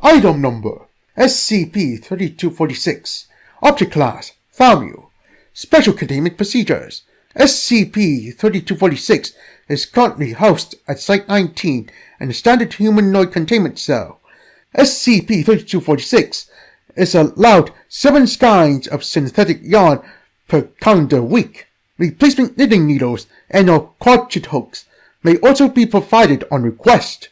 Item Number SCP-3246 Object Class Thammu Special Containment Procedures SCP-3246 is currently housed at Site-19 in a standard humanoid containment cell. SCP-3246 is allowed 7 skeins of synthetic yarn per calendar week. Replacement knitting needles and/or crochet hooks may also be provided on request.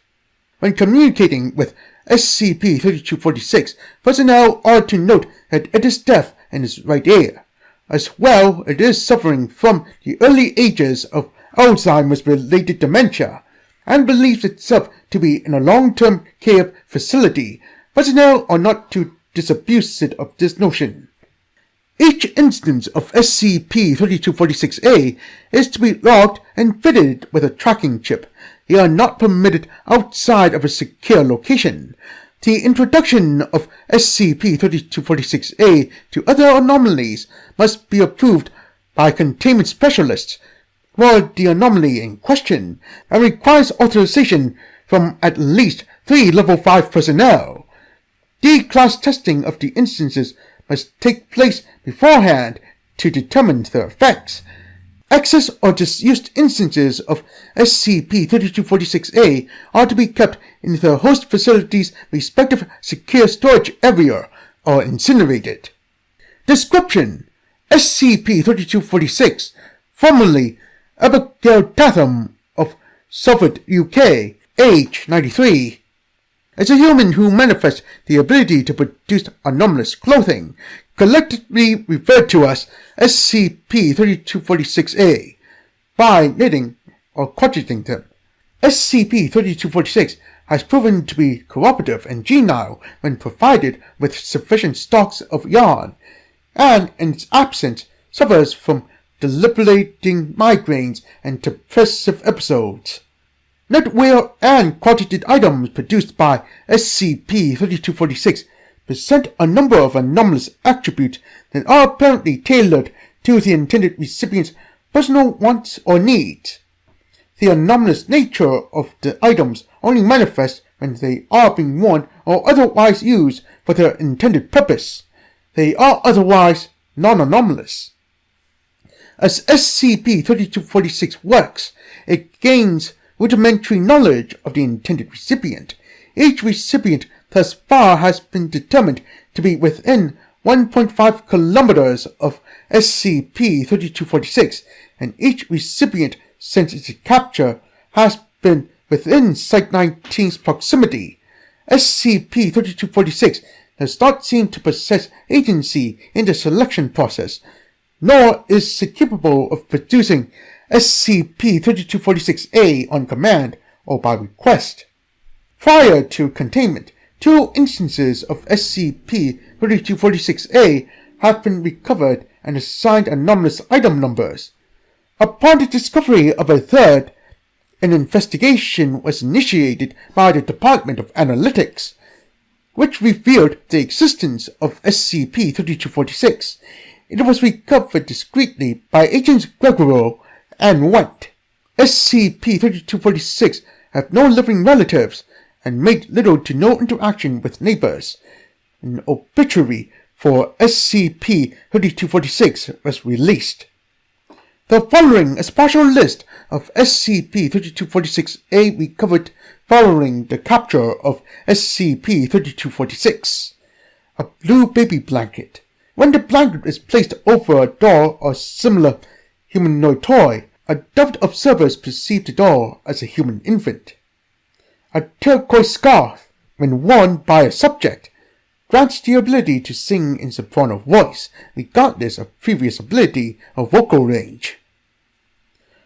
When communicating with SCP-3246, personnel are to note that it is deaf in its right ear. As well, it is suffering from the early ages of Alzheimer's-related dementia and believes itself to be in a long-term care facility. Personnel are not to disabuse it of this notion. Each instance of SCP-3246-A is to be logged and fitted with a tracking chip. They are not permitted outside of a secure location. The introduction of SCP-3246-A to other anomalies must be approved by containment specialists for the anomaly in question and requires authorization from at least 3 Level 5 personnel. D-class testing of the instances must take place beforehand to determine their effects. Access or disused instances of SCP-3246-A are to be kept in the host facility's respective secure storage area or incinerated. Description: SCP-3246, formerly Abigail Tatham of Salford, UK, age 93, is a human who manifests the ability to produce anomalous clothing, collectively referred to as SCP-3246-A, by knitting or crocheting them. SCP-3246 has proven to be cooperative and genial when provided with sufficient stocks of yarn, and in its absence suffers from debilitating migraines and depressive episodes. Knitwear and crocheted items produced by SCP-3246 present a number of anomalous attributes that are apparently tailored to the intended recipient's personal wants or needs. The anomalous nature of the items only manifests when they are being worn or otherwise used for their intended purpose. They are otherwise non-anomalous. As SCP-3246 works, it gains rudimentary knowledge of the intended recipient. Each recipient thus far has been determined to be within 1.5 kilometers of SCP-3246, and each recipient since its capture has been within Site-19's proximity. SCP-3246 does not seem to possess agency in the selection process, nor is it capable of producing SCP-3246-A on command or by request. Prior to containment, 2 instances of SCP-3246-A have been recovered and assigned anomalous item numbers. Upon the discovery of a third, an investigation was initiated by the Department of Analytics, which revealed the existence of SCP-3246. It was recovered discreetly by Agents Gregorio and White. SCP-3246 have no living relatives and made little to no interaction with neighbors. An obituary for SCP-3246 was released. The following is a partial list of SCP-3246-A recovered following the capture of SCP-3246. A blue baby blanket. When the blanket is placed over a doll or similar humanoid toy, adult observers perceive the doll as a human infant. A turquoise scarf, when worn by a subject, grants the ability to sing in soprano voice, regardless of previous ability or vocal range.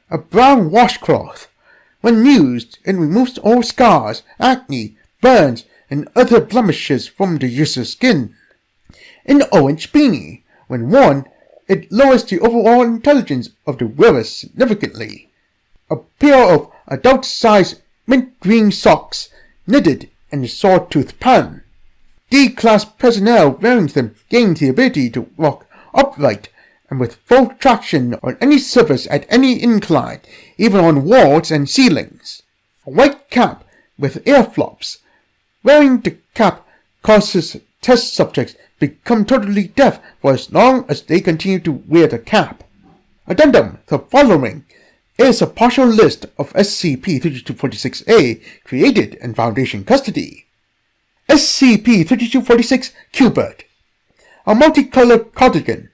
A brown washcloth. When used, it removes all scars, acne, burns, and other blemishes from the user's skin. An orange beanie. When worn, it lowers the overall intelligence of the wearer significantly. A pair of adult-sized mint green socks, knitted in a sawtooth pattern. D-class personnel wearing them gain the ability to walk upright and with full traction on any surface at any incline, even on walls and ceilings. A white cap with ear flops. Wearing the cap causes test subjects become totally deaf for as long as they continue to wear the cap. Addendum: the following is a partial list of SCP-3246-A created in Foundation custody. SCP-3246 Qbert, a multicolored cardigan.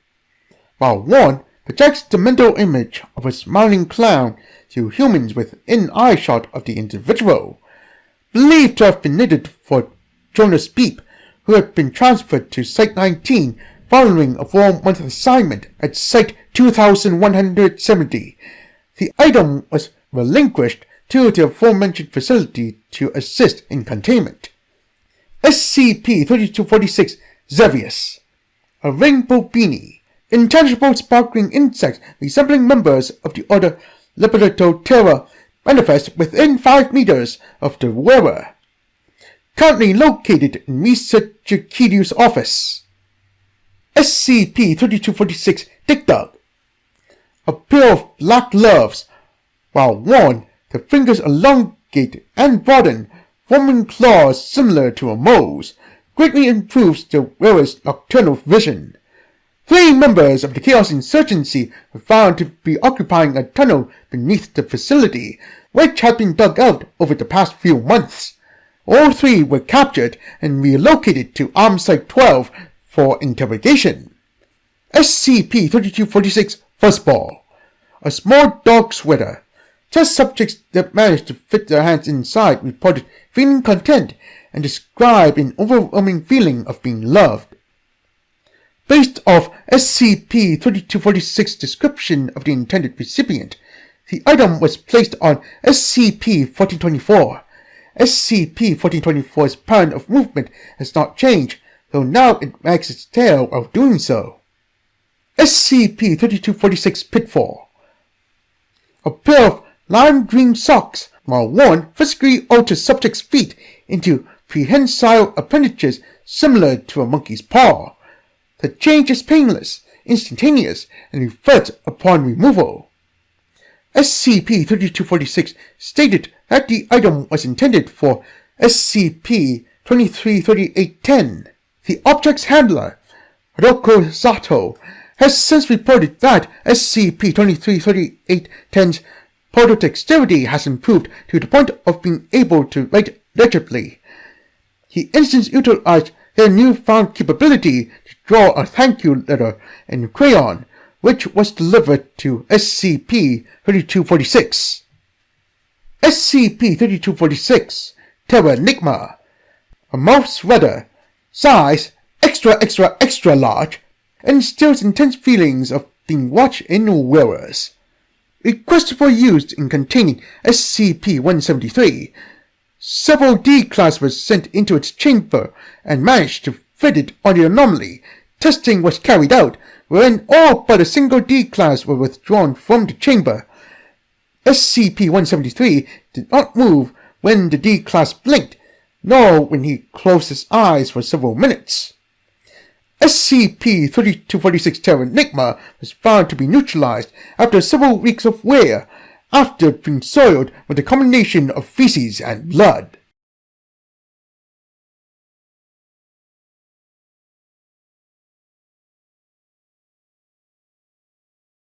While worn, projects the mental image of a smiling clown to humans within eyeshot of the individual. Believed to have been knitted for Jonas Beep, who had been transferred to Site-19 following a 4-month assignment at Site-2170. The item was relinquished to the aforementioned facility to assist in containment. SCP-3246 Xavius, a rainbow beanie. Intangible sparkling insects resembling members of the order Lepidoptera manifest within 5 meters of the wearer. Currently located in Mr. Chikidu's office. SCP-3246 Dick Dog, a pair of black gloves. While worn, the fingers elongate and broaden, forming claws similar to a mole's. Greatly improves the wearer's nocturnal vision. 3 members of the Chaos Insurgency were found to be occupying a tunnel beneath the facility, which had been dug out over the past few months. All 3 were captured and relocated to Arms Site 12 for interrogation. SCP-3246 Fuzzball, a small dog sweater. Test subjects that managed to fit their hands inside reported feeling content and described an overwhelming feeling of being loved. Based off SCP-3246's description of the intended recipient, the item was placed on SCP-1424. SCP-1424's pattern of movement has not changed, though now it wags its tail while doing so. SCP-3246 Pitfall, a pair of lime green socks. While worn, physically alters subject's feet into prehensile appendages similar to a monkey's paw. The change is painless, instantaneous, and reverts upon removal. SCP-3246 stated that the item was intended for SCP-233810. The object's handler, Roko Zato, has since reported that SCP-233810's protodexterity has improved to the point of being able to write legibly. He instantly utilized their newfound capability to draw a thank you letter in crayon, which was delivered to SCP-3246. SCP-3246 Terra Enigma, a mouth sweater, size extra large, instills intense feelings of being watched in wearers. Requests were used in containing SCP-173. Several D-class were sent into its chamber and managed to fit it on the anomaly. Testing was carried out, wherein all but a single D-class were withdrawn from the chamber. SCP-173 did not move when the D-class blinked, nor when he closed his eyes for several minutes. SCP-3246 Terra Enigma was found to be neutralized after several weeks of wear, after being soiled with a combination of feces and blood.